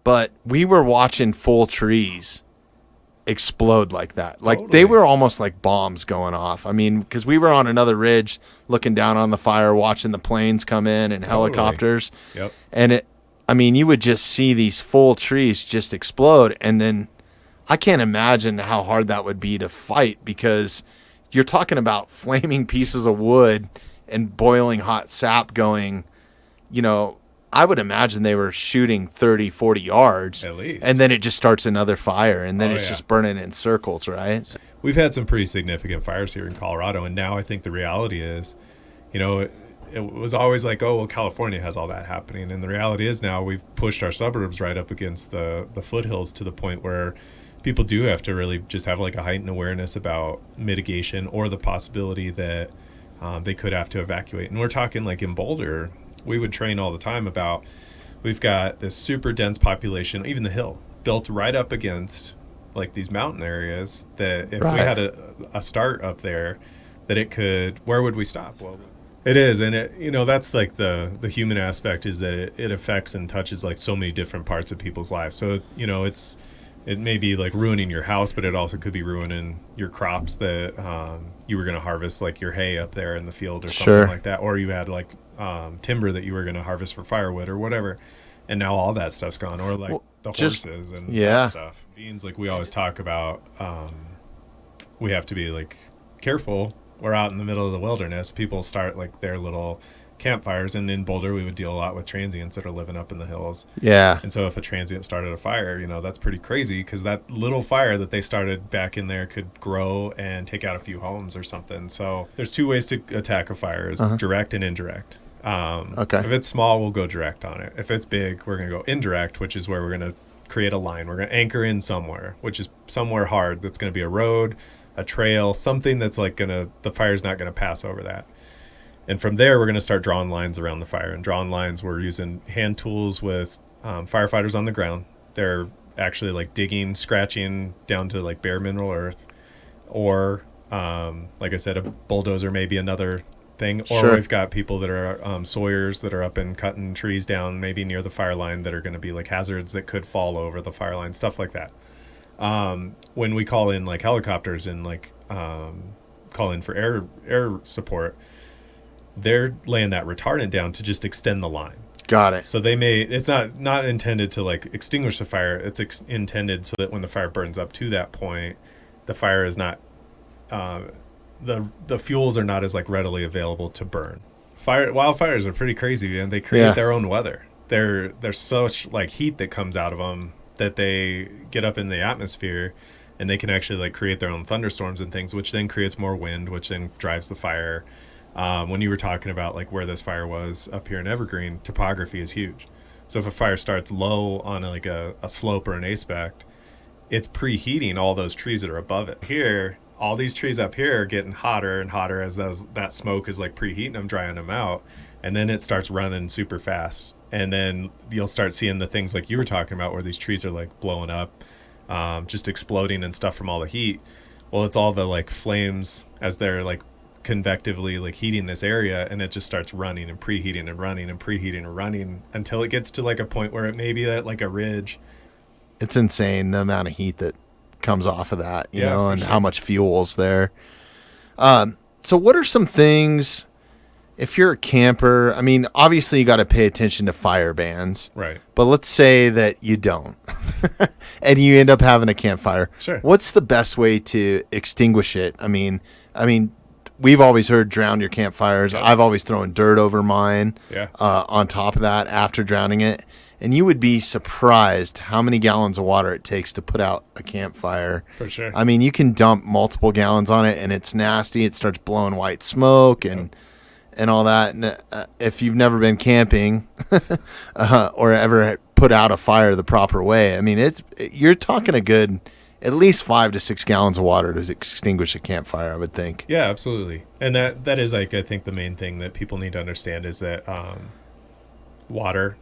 but we were watching full trees explode like that. Like Totally. they were almost like bombs going off. I mean, because we were on another ridge looking down on the fire, watching the planes come in and helicopters. Yep. And you would just see these full trees just explode. And then I can't imagine how hard that would be to fight, because you're talking about flaming pieces of wood and boiling hot sap going, I would imagine they were shooting 30, 40 yards. At least. And then it just starts another fire, and then it's yeah. just burning in circles, right? We've had some pretty significant fires here in Colorado, and now I think the reality is, it was always like, oh, well, California has all that happening. And the reality is now we've pushed our suburbs right up against the foothills to the point where people do have to really just have like a heightened awareness about mitigation or the possibility that they could have to evacuate. And we're talking like in Boulder, we would train all the time about, we've got this super dense population, even the hill, built right up against like these mountain areas that if we had a start up there, that it could, where would we stop? Well, it is. And that's like the human aspect, is that it affects and touches like so many different parts of people's lives. So, it may be like ruining your house, but it also could be ruining your crops that you were going to harvest, like your hay up there in the field or something like that. Or you had like timber that you were going to harvest for firewood or whatever. And now all that stuff's gone. Or like the horses and that stuff. Beans, like we always talk about, we have to be like careful. We're out in the middle of the wilderness. People start like their little campfires, and in Boulder we would deal a lot with transients that are living up in the hills. Yeah. And so if a transient started a fire, that's pretty crazy, because that little fire that they started back in there could grow and take out a few homes or something. So there's two ways to attack a fire, is direct and indirect. If it's small, we'll go direct on it. If it's big, we're going to go indirect, which is where we're going to create a line. We're going to anchor in somewhere, which is somewhere hard. That's going to be a road, a trail, something that's like the fire's not going to pass over that. And from there, we're going to start drawing lines around the fire. And drawing lines, we're using hand tools with firefighters on the ground. They're actually like digging, scratching down to like bare mineral earth. Or, like I said, a bulldozer may be another thing. Or we've got people that are sawyers that are up and cutting trees down maybe near the fire line that are going to be like hazards that could fall over the fire line, stuff like that. When we call in like helicopters and like call in for air support, they're laying that retardant down to just extend the line. Got it. So it's not intended to like extinguish the fire. It's intended so that when the fire burns up to that point, the fire is not, the fuels are not as like readily available to burn. Wildfires are pretty crazy, man. They create their own weather. There's such like heat that comes out of them that they get up in the atmosphere, and they can actually like create their own thunderstorms and things, which then creates more wind, which then drives the fire. When you were talking about like where this fire was up here in Evergreen, topography is huge. So if a fire starts low on like a slope or an aspect, it's preheating all those trees that are above it. Here, all these trees up here are getting hotter and hotter as that smoke is like preheating them, drying them out. And then it starts running super fast. And then you'll start seeing the things like you were talking about where these trees are like blowing up, just exploding and stuff from all the heat. Well, it's all the like flames as they're like convectively like heating this area, and it just starts running and preheating and running and preheating and running until it gets to like a point where it may be at like a ridge. It's insane the amount of heat that comes off of that, you know, and how much fuel's there. So what are some things, if you're a camper, I mean, obviously you got to pay attention to fire bans, right? But let's say that you don't and you end up having a campfire. Sure. What's the best way to extinguish it? I mean, we've always heard drown your campfires. Yep. I've always thrown dirt over mine on top of that after drowning it. And you would be surprised how many gallons of water it takes to put out a campfire. For sure. I mean, you can dump multiple gallons on it, and it's nasty. It starts blowing white smoke and all that. And if you've never been camping or ever put out a fire the proper way, I mean, you're talking a good at least 5 to 6 gallons of water to extinguish a campfire, I would think. Yeah, absolutely. And that is like, I think the main thing that people need to understand is that water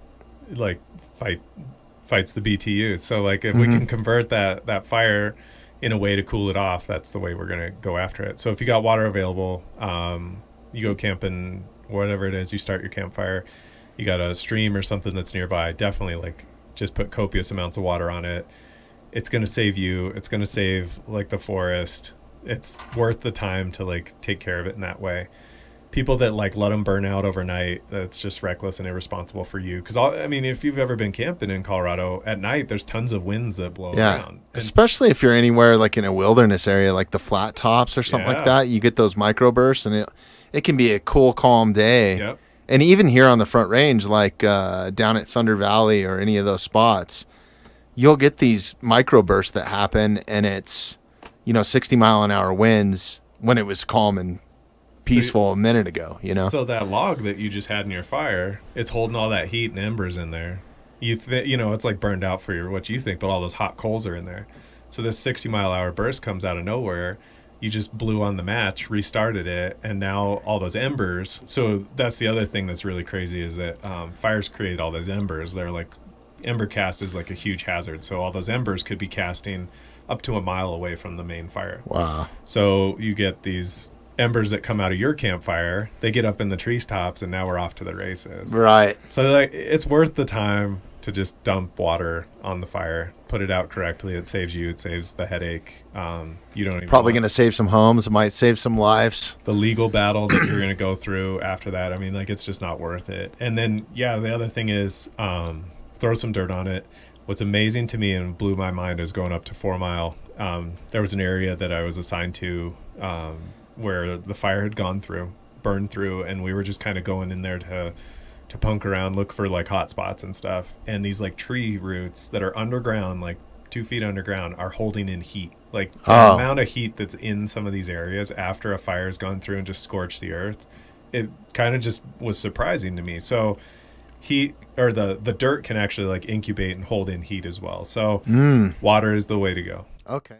like fights the BTU. So like if we can convert that fire in a way to cool it off, that's the way we're going to go after it. So if you got water available, you go camping, whatever it is, you start your campfire, you got a stream or something that's nearby, definitely like just put copious amounts of water on it. It's going to save you. It's going to save like the forest. It's worth the time to like take care of it in that way. People that like let them burn out overnight, that's just reckless and irresponsible for you. Because I mean, if you've ever been camping in Colorado at night, there's tons of winds that blow around. And especially if you're anywhere like in a wilderness area, like the flat tops or something like that. You get those microbursts, and it can be a cool, calm day. Yep. And even here on the Front Range, like down at Thunder Valley or any of those spots, you'll get these microbursts that happen, and it's 60-mile-an-hour winds when it was calm and peaceful a minute ago. So that log that you just had in your fire, it's holding all that heat and embers in there. It's like burned out for what you think, but all those hot coals are in there. So this 60-mile-an-hour burst comes out of nowhere. You just blew on the match, restarted it, and now all those embers. So that's the other thing that's really crazy is that fires create all those embers. They're like, ember cast is like a huge hazard. So all those embers could be casting up to a mile away from the main fire. Wow. So you get these embers that come out of your campfire, they get up in the tree tops, and now we're off to the races. Right. So like, it's worth the time to just dump water on the fire, put it out correctly. It saves you. It saves the headache. You don't even probably going to save some homes. It might save some lives. The legal battle that you're going to go through after that. I mean, like, it's just not worth it. And then, the other thing is throw some dirt on it. What's amazing to me and blew my mind is going up to 4 Mile. There was an area that I was assigned to where the fire had burned through, and we were just kind of going in there to punk around, look for like hot spots and stuff. And these like tree roots that are underground, like 2 feet underground, are holding in heat. Like the amount of heat that's in some of these areas after a fire's gone through and just scorched the earth, it kind of just was surprising to me. So heat, or the dirt, can actually like incubate and hold in heat as well. So water is the way to go. Okay.